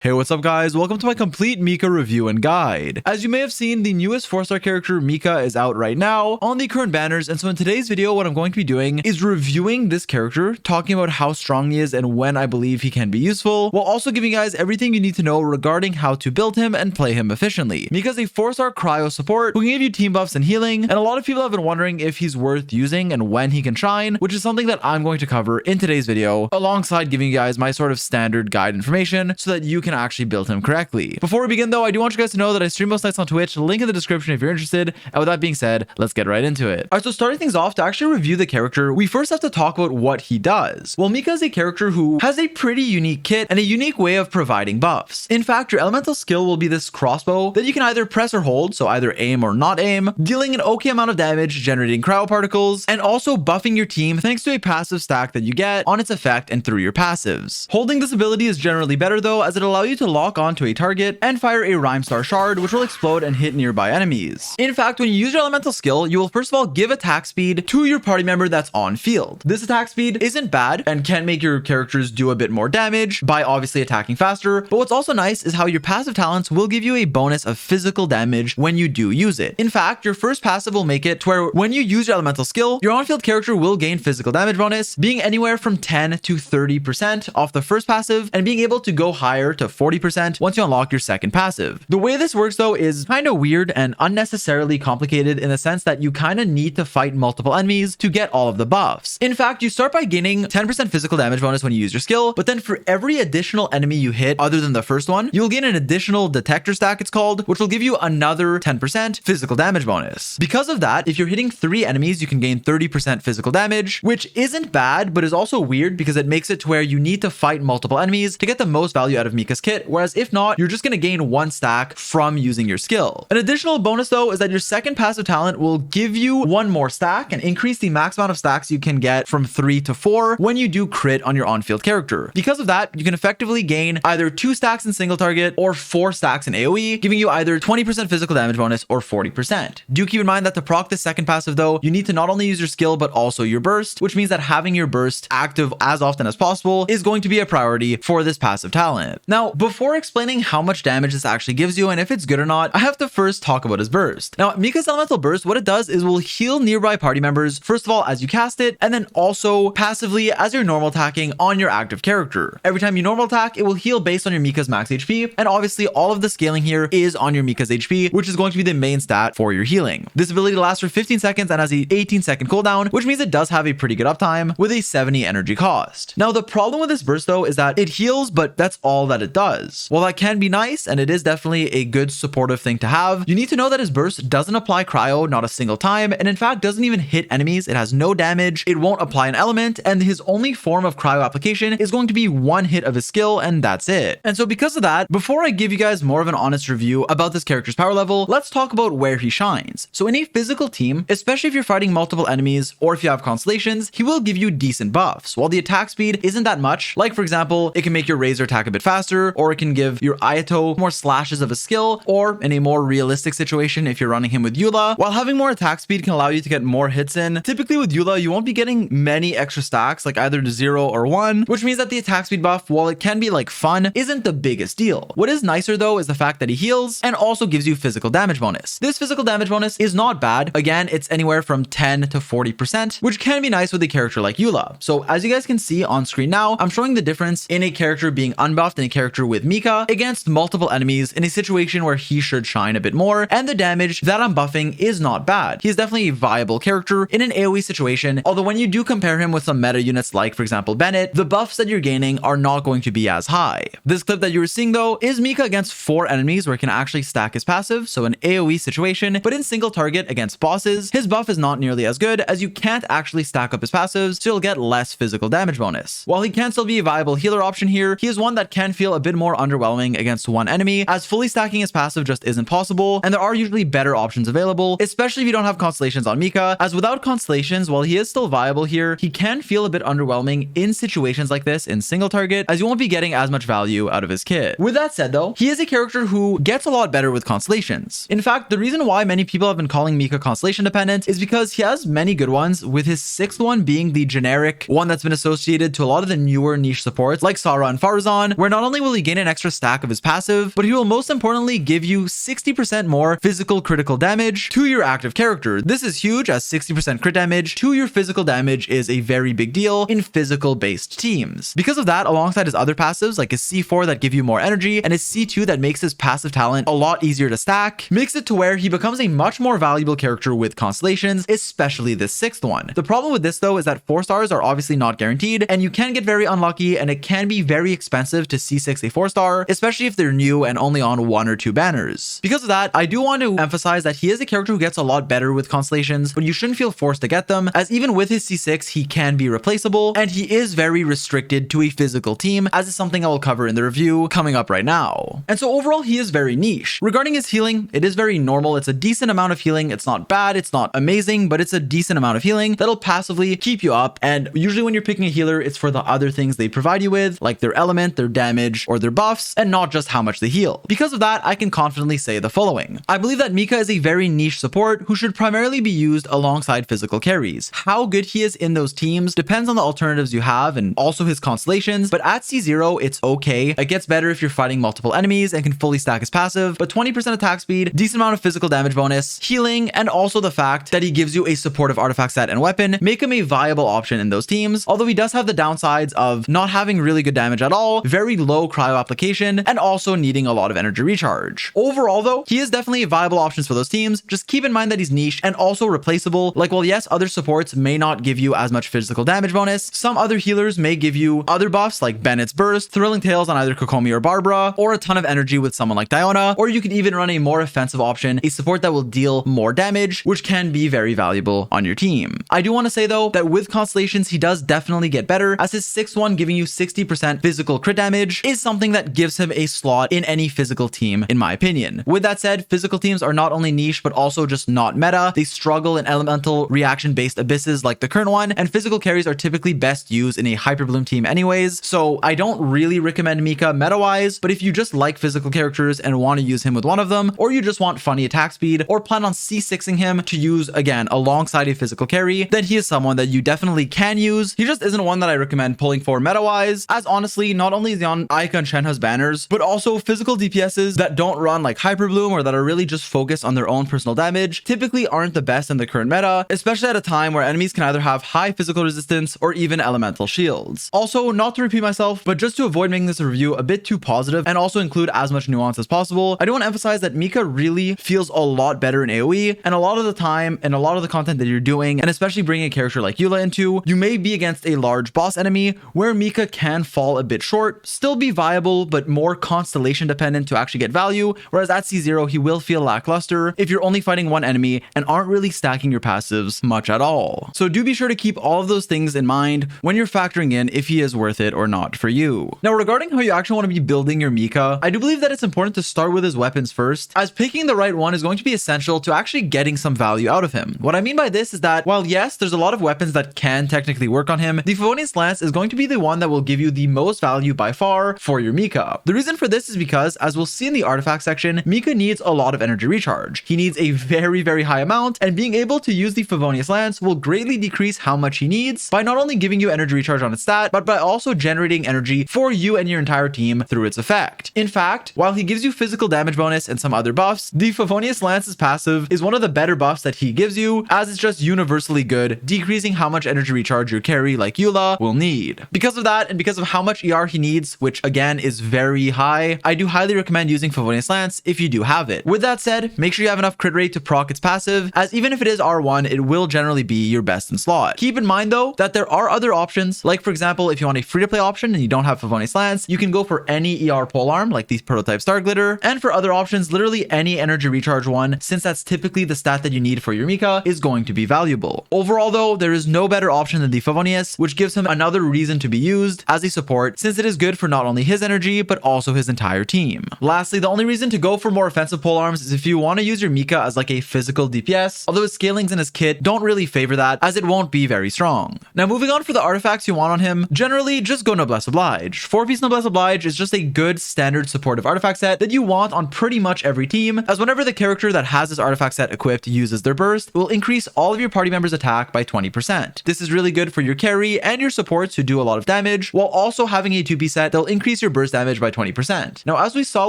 Hey, what's up guys? Welcome to my complete Mika review and guide. As you may have seen, the newest 4-star character Mika is out right now on the current banners, and so in today's video what I'm going to be doing is reviewing this character, talking about how strong he is and when I believe he can be useful, while also giving you guys everything you need to know regarding how to build him and play him efficiently. Mika's a 4-star cryo support who can give you team buffs and healing, and a lot of people have been wondering if he's worth using and when he can shine, which is something that I'm going to cover in today's video, alongside giving you guys my sort of standard guide information so that you can actually build him correctly. Before we begin though, I do want you guys to know that I stream most nights on Twitch, link in the description if you're interested, and with that being said, let's get right into it. Alright, so starting things off, to actually review the character, we first have to talk about what he does. Well, Mika is a character who has a pretty unique kit and a unique way of providing buffs. In fact, your elemental skill will be this crossbow that you can either press or hold, so either aim or not aim, dealing an okay amount of damage, generating cryo particles, and also buffing your team thanks to a passive stack that you get on its effect and through your passives. Holding this ability is generally better though, as it allows you to lock onto a target and fire a Rhyme Star shard, which will explode and hit nearby enemies. In fact, when you use your elemental skill, you will first of all give attack speed to your party member that's on field. This attack speed isn't bad and can make your characters do a bit more damage by obviously attacking faster, but what's also nice is how your passive talents will give you a bonus of physical damage when you do use it. In fact, your first passive will make it to where when you use your elemental skill, your on-field character will gain physical damage bonus, being anywhere from 10 to 30% off the first passive and being able to go higher to 40% once you unlock your second passive. The way this works though is kind of weird and unnecessarily complicated in the sense that you kind of need to fight multiple enemies to get all of the buffs. In fact, you start by gaining 10% physical damage bonus when you use your skill, but then for every additional enemy you hit other than the first one, you'll gain an additional detector stack, it's called, which will give you another 10% physical damage bonus. Because of that, if you're hitting 3 enemies, you can gain 30% physical damage, which isn't bad, but is also weird because it makes it to where you need to fight multiple enemies to get the most value out of Mika's kit, whereas if not, you're just going to gain 1 stack from using your skill. An additional bonus though is that your second passive talent will give you 1 more stack and increase the max amount of stacks you can get from 3 to 4 when you do crit on your on-field character. Because of that, you can effectively gain either 2 stacks in single target or 4 stacks in AoE, giving you either 20% physical damage bonus or 40%. Do keep in mind that to proc this second passive though, you need to not only use your skill but also your burst, which means that having your burst active as often as possible is going to be a priority for this passive talent. Now, before explaining how much damage this actually gives you and if it's good or not, I have to first talk about his burst. Now, Mika's elemental burst, what it does is will heal nearby party members, first of all as you cast it, and then also passively as you're normal attacking on your active character. Every time you normal attack, it will heal based on your Mika's max HP, and obviously all of the scaling here is on your Mika's HP, which is going to be the main stat for your healing. This ability lasts for 15 seconds and has a 18-second cooldown, which means it does have a pretty good uptime with a 70 energy cost. Now, the problem with this burst though is that it heals, but that's all that it does. While that can be nice, and it is definitely a good supportive thing to have, you need to know that his burst doesn't apply cryo not a single time, and in fact doesn't even hit enemies. It has no damage, it won't apply an element, and his only form of cryo application is going to be 1 hit of his skill, and that's it. And so because of that, before I give you guys more of an honest review about this character's power level, let's talk about where he shines. So in a physical team, especially if you're fighting multiple enemies or if you have constellations, he will give you decent buffs. While the attack speed isn't that much, like for example, it can make your razor attack a bit faster, or it can give your Ayato more slashes of a skill, or in a more realistic situation if you're running him with Eula, while having more attack speed can allow you to get more hits in. Typically with Eula, you won't be getting many extra stacks, like either 0 or 1, which means that the attack speed buff, while it can be like fun, isn't the biggest deal. What is nicer though is the fact that he heals and also gives you physical damage bonus. This physical damage bonus is not bad. Again, it's anywhere from 10 to 40%, which can be nice with a character like Eula. So as you guys can see on screen now, I'm showing the difference in a character being unbuffed and a character with Mika against multiple enemies in a situation where he should shine a bit more, and the damage that I'm buffing is not bad. He's definitely a viable character in an AoE situation, although when you do compare him with some meta units like for example Bennett, the buffs that you're gaining are not going to be as high. This clip that you were seeing though is Mika against 4 enemies where he can actually stack his passive, so an AoE situation, but in single target against bosses, his buff is not nearly as good as you can't actually stack up his passives, so you'll get less physical damage bonus. While he can still be a viable healer option here, he is one that can feel a bit more underwhelming against 1 enemy, as fully stacking his passive just isn't possible, and there are usually better options available, especially if you don't have Constellations on Mika, as without Constellations, while he is still viable here, he can feel a bit underwhelming in situations like this in single target, as you won't be getting as much value out of his kit. With that said though, he is a character who gets a lot better with Constellations. In fact, the reason why many people have been calling Mika Constellation dependent is because he has many good ones, with his 6th one being the generic one that's been associated to a lot of the newer niche supports like Sara and Farazan, where not only will only gain an extra stack of his passive, but he will most importantly give you 60% more physical critical damage to your active character. This is huge, as 60% crit damage to your physical damage is a very big deal in physical based teams. Because of that, alongside his other passives like his C4 that give you more energy and his C2 that makes his passive talent a lot easier to stack, makes it to where he becomes a much more valuable character with Constellations, especially this 6th one. The problem with this though is that 4 stars are obviously not guaranteed, and you can get very unlucky, and it can be very expensive to C6 a 4-star, especially if they're new and only on 1 or 2 banners. Because of that, I do want to emphasize that he is a character who gets a lot better with Constellations, but you shouldn't feel forced to get them, as even with his C6 he can be replaceable, and he is very restricted to a physical team, as is something I will cover in the review coming up right now. And so overall he is very niche. Regarding his healing, it is very normal. It's a decent amount of healing. It's not bad, it's not amazing, but it's a decent amount of healing that'll passively keep you up. And usually when you're picking a healer, it's for the other things they provide you with, like their element, their damage, or their buffs, and not just how much they heal. Because of that, I can confidently say the following. I believe that Mika is a very niche support who should primarily be used alongside physical carries. How good he is in those teams depends on the alternatives you have and also his constellations, but at C0, it's okay. It gets better if you're fighting multiple enemies and can fully stack his passive, but 20% attack speed, decent amount of physical damage bonus, healing, and also the fact that he gives you a supportive artifact set and weapon make him a viable option in those teams, although he does have the downsides of not having really good damage at all, very low cryo application, and also needing a lot of energy recharge. Overall though, he is definitely a viable option for those teams. Just keep in mind that he's niche and also replaceable. Like, while yes, other supports may not give you as much physical damage bonus, some other healers may give you other buffs like Bennett's Burst, Thrilling Tales on either Kokomi or Barbara, or a ton of energy with someone like Diona, or you could even run a more offensive option, a support that will deal more damage, which can be very valuable on your team. I do want to say though that with Constellations, he does definitely get better, as his 6th one giving you 60% physical crit damage is something that gives him a slot in any physical team, in my opinion. With that said, physical teams are not only niche, but also just not meta. They struggle in elemental reaction-based abysses like the current one, and physical carries are typically best used in a Hyperbloom team anyways, so I don't really recommend Mika meta-wise, but if you just like physical characters and want to use him with one of them, or you just want funny attack speed, or plan on C6ing him to use again alongside a physical carry, then he is someone that you definitely can use. He just isn't one that I recommend pulling for meta-wise, as honestly, not only is he on Ika and Shenhe's banners, but also physical DPSs that don't run like Hyperbloom or that are really just focused on their own personal damage typically aren't the best in the current meta, especially at a time where enemies can either have high physical resistance or even elemental shields. Also, not to repeat myself, but just to avoid making this review a bit too positive and also include as much nuance as possible, I do want to emphasize that Mika really feels a lot better in AoE, and a lot of the time and a lot of the content that you're doing, and especially bringing a character like Eula into, you may be against a large boss enemy where Mika can fall a bit short, still be viable, but more constellation dependent to actually get value, whereas at C0 he will feel lackluster if you're only fighting one enemy and aren't really stacking your passives much at all. So do be sure to keep all of those things in mind when you're factoring in if he is worth it or not for you. Now, regarding how you actually want to be building your Mika, I do believe that it's important to start with his weapons first, as picking the right one is going to be essential to actually getting some value out of him. What I mean by this is that while yes, there's a lot of weapons that can technically work on him, the Favonius Lance is going to be the one that will give you the most value by far for your Mika. The reason for this is because, as we'll see in the artifact section, Mika needs a lot of energy recharge. He needs a very high amount, and being able to use the Favonius Lance will greatly decrease how much he needs by not only giving you energy recharge on its stat, but by also generating energy for you and your entire team through its effect. In fact, while he gives you physical damage bonus and some other buffs, the Favonius Lance's passive is one of the better buffs that he gives you, as it's just universally good, decreasing how much energy recharge your carry like Eula will need. Because of that, and because of how much ER he needs, which again is very high, I do highly recommend using Favonius Lance if you do have it. With that said, make sure you have enough crit rate to proc its passive, as even if it is R1, it will generally be your best in slot. Keep in mind though that there are other options, like for example, if you want a free to play option and you don't have Favonius Lance, you can go for any ER polearm like these prototype Star Glitter, and for other options, literally any energy recharge one, since that's typically the stat that you need for your Mika, is going to be valuable. Overall though, there is no better option than the Favonius, which gives him another reason to be used as a support, since it is good for not only his energy, but also his entire team. Lastly, the only reason to go for more offensive polearms is if you want to use your Mika as like a physical DPS, although his scalings in his kit don't really favor that, as it won't be very strong. Now moving on for the artifacts you want on him, generally just go Noblesse Oblige. 4-piece Noblesse Oblige is just a good standard supportive artifact set that you want on pretty much every team, as whenever the character that has this artifact set equipped uses their burst, it will increase all of your party members' attack by 20%. This is really good for your carry and your supports who do a lot of damage, while also having a 2-piece set that'll increase increase your burst damage by 20%. Now, as we saw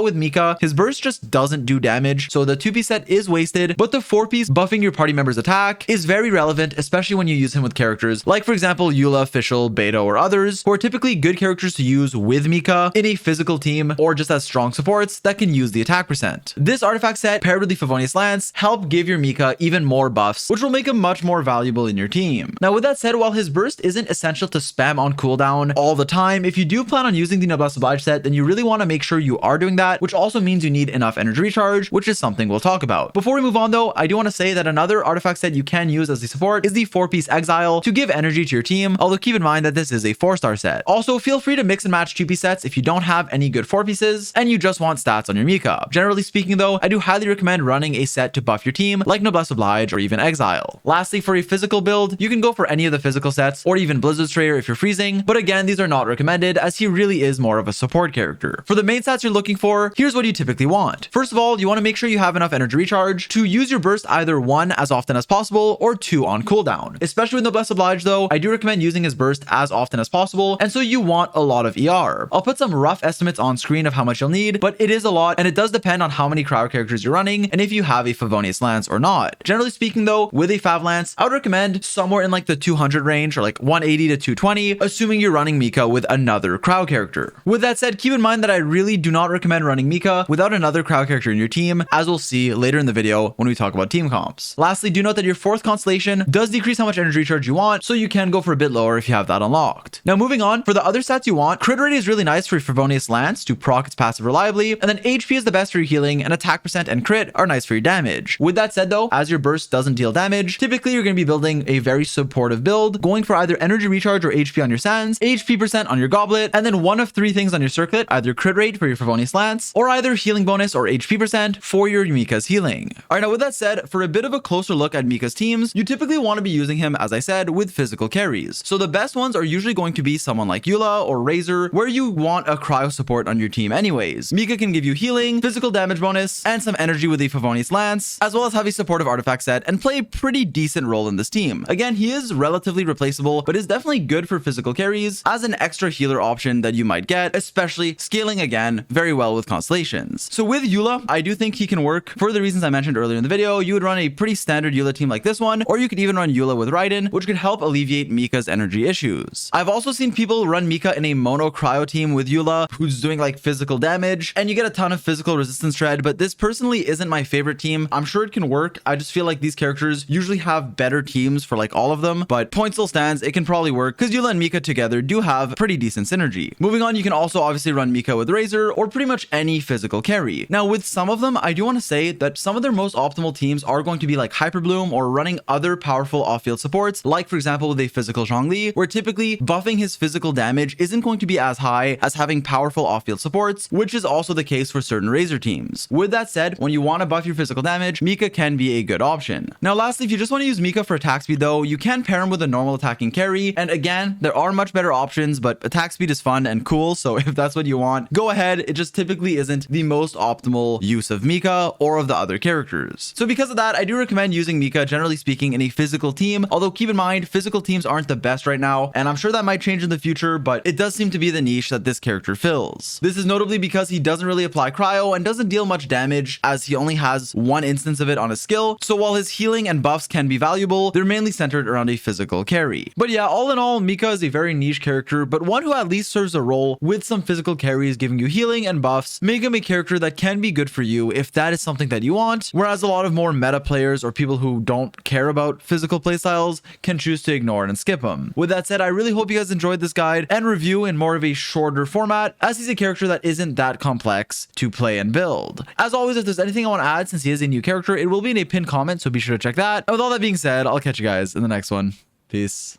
with Mika, his burst just doesn't do damage, so the 2-piece set is wasted, but the 4-piece buffing your party member's attack is very relevant, especially when you use him with characters like, for example, Eula, Fischl, Beta, or others, who are typically good characters to use with Mika in a physical team or just as strong supports that can use the attack percent. This artifact set paired with the Favonius Lance help give your Mika even more buffs, which will make him much more valuable in your team. Now, with that said, while his burst isn't essential to spam on cooldown all the time, if you do plan on using the Noblesse Oblige set, then you really want to make sure you are doing that, which also means you need enough energy recharge, which is something we'll talk about. Before we move on though, I do want to say that another artifact set you can use as a support is the 4-piece Exile to give energy to your team, although keep in mind that this is a 4-star set. Also, feel free to mix and match 2-piece sets if you don't have any good 4-pieces and you just want stats on your Mika. Generally speaking though, I do highly recommend running a set to buff your team like Noblesse Oblige or even Exile. Lastly, for a physical build, you can go for any of the physical sets or even Blizzard Strayer if you're freezing, but again, these are not recommended as he really is more of a support character. For the main stats you're looking for, here's what you typically want. First of all, you want to make sure you have enough energy recharge to use your burst either 1 as often as possible or 2 on cooldown. Especially with Noblesse Oblige though, I do recommend using his burst as often as possible, and so you want a lot of ER. I'll put some rough estimates on screen of how much you'll need, but it is a lot and it does depend on how many cryo characters you're running and if you have a Favonius Lance or not. Generally speaking though, with a Fav Lance, I would recommend somewhere in like the 200 range or like 180 to 220, assuming you're running Mika with another cryo character. With that said, keep in mind that I really do not recommend running Mika without another cryo character in your team, as we'll see later in the video when we talk about team comps. Lastly, do note that your 4th constellation does decrease how much energy recharge you want, so you can go for a bit lower if you have that unlocked. Now moving on, for the other stats you want, crit rate is really nice for your Favonius Lance to proc its passive reliably, and then HP is the best for your healing, and attack percent and crit are nice for your damage. With that said though, as your burst doesn't deal damage, typically you're going to be building a very supportive build, going for either energy recharge or HP on your sands, HP percent on your goblet, and then one of 3 things on your circlet, either crit rate for your Favonius Lance, or either healing bonus or HP percent for your Mika's healing. Alright, now with that said, for a bit of a closer look at Mika's teams, you typically want to be using him, as I said, with physical carries. So the best ones are usually going to be someone like Eula or Razor, where you want a cryo support on your team anyways. Mika can give you healing, physical damage bonus, and some energy with the Favonius Lance, as well as have a supportive artifact set and play a pretty decent role in this team. Again, he is relatively replaceable, but is definitely good for physical carries as an extra healer option that you might get, especially scaling again very well with Constellations. So with Eula, I do think he can work for the reasons I mentioned earlier in the video. You would run a pretty standard Eula team like this one, or you could even run Eula with Raiden, which could help alleviate Mika's energy issues. I've also seen people run Mika in a mono cryo team with Eula, who's doing like physical damage, and you get a ton of physical resistance shred, but this personally isn't my favorite team. I'm sure it can work. I just feel like these characters usually have better teams for like all of them, but point still stands, it can probably work because Eula and Mika together do have pretty decent synergy. Moving on, you can also obviously run Mika with Razor or pretty much any physical carry. Now with some of them, I do want to say that some of their most optimal teams are going to be like Hyperbloom or running other powerful off-field supports, like for example with a physical Zhongli, where typically buffing his physical damage isn't going to be as high as having powerful off-field supports, which is also the case for certain Razor teams. With that said, when you want to buff your physical damage, Mika can be a good option. Now lastly, if you just want to use Mika for attack speed though, you can pair him with a normal attacking carry, and again, there are much better options, but attack speed is fun and cool, so if that's what you want, go ahead. It just typically isn't the most optimal use of Mika or of the other characters. So because of that, I do recommend using Mika generally speaking in a physical team, although keep in mind, physical teams aren't the best right now, and I'm sure that might change in the future, but it does seem to be the niche that this character fills. This is notably because he doesn't really apply cryo and doesn't deal much damage, as he only has one instance of it on his skill, so while his healing and buffs can be valuable, they're mainly centered around a physical carry. But yeah, all in all, Mika is a very niche character, but one who at least serves a role with some physical carries giving you healing and buffs, make him a character that can be good for you if that is something that you want, whereas a lot of more meta players or people who don't care about physical playstyles can choose to ignore it and skip him. With that said, I really hope you guys enjoyed this guide and review in more of a shorter format, as he's a character that isn't that complex to play and build. As always, if there's anything I want to add since he is a new character, it will be in a pinned comment, so be sure to check that. And with all that being said, I'll catch you guys in the next one. Peace.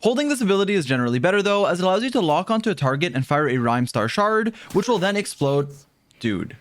Holding this ability is generally better though, as it allows you to lock onto a target and fire a Rhyme Star Shard, which will then explode. Dude.